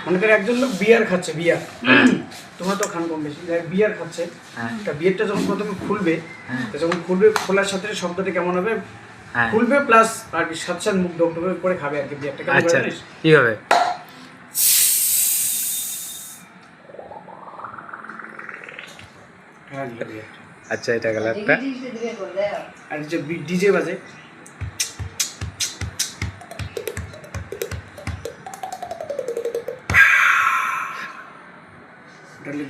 মনে করে একজন লোক বিয়ার খাচ্ছে, বিয়ার তোমরা তো খান কম বেশি, বিয়ার খাচ্ছে, বিয়ারটা যখন প্রথমে খুলবে, যখন খুলবে খোলার সাথে শব্দটা কেমন হবে, খুলবে প্লাস আর কি সাথে সাথে মুখ ঢোক করে খাবে আর কি বিয়ারটা। আচ্ছা কি হবে? আচ্ছা এটা গেল একটা। আর যে ডিজে বাজে,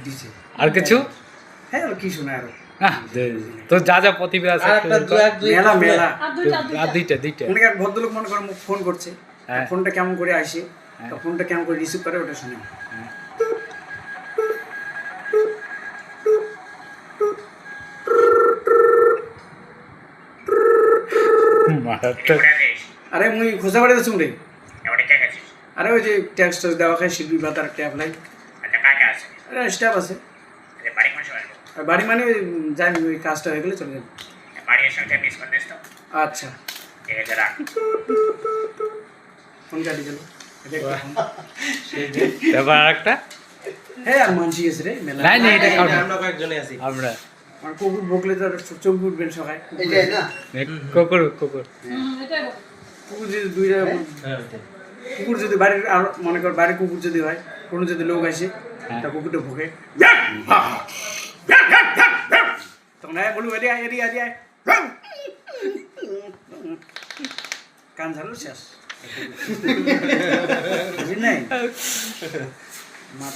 ডিজে। আর কিছু? হ্যাঁ আর কি শোনা আরো তো যা যা প্রতিভা আছে মেলা মেলা আর দুইটা অনেক এক ভদ্রলোক মনে করে ফোন করছে, ফোনটা কেমন করে আসে, ফোনটা কেমন করে রিসিভ করে ওটা শুনে। আরে মুই খোঁজা বাড়ি আছি রে। আরে ওই যে ট্যাক্স ট্যাক্স দেওয়া খায় শিল্পী ভাতার ট্যাব লাই। আরে স্টাফ আছে। আর বাড়ি মানে জানি ওই কাজটা হয়ে গেলে চলে যাবে। আচ্ছা ফোন কাটি গেল। এবার আরেকটা। হ্যাঁ আর মানছি আছে রে মেলা। নাই নাই এটা কাউন্ট আমরা কয়েকজনই আছি। আমরা আর কুকুর ভোগলে তো চোখ উঠবেন সবাই। এটাই না? কুকুর কুকুর যদি দুইটা কুকুর যদি বাড়ির আর মনে কর বাড়ির কুকুর যদি হয়, কোনো যদি লোক আসে তা কুকুরটা ভোগে, তখন হ্যাঁ বলবো এরিয়া এরিয়া এরিয়া কান ঝালো শেষ। বুঝলি নাই?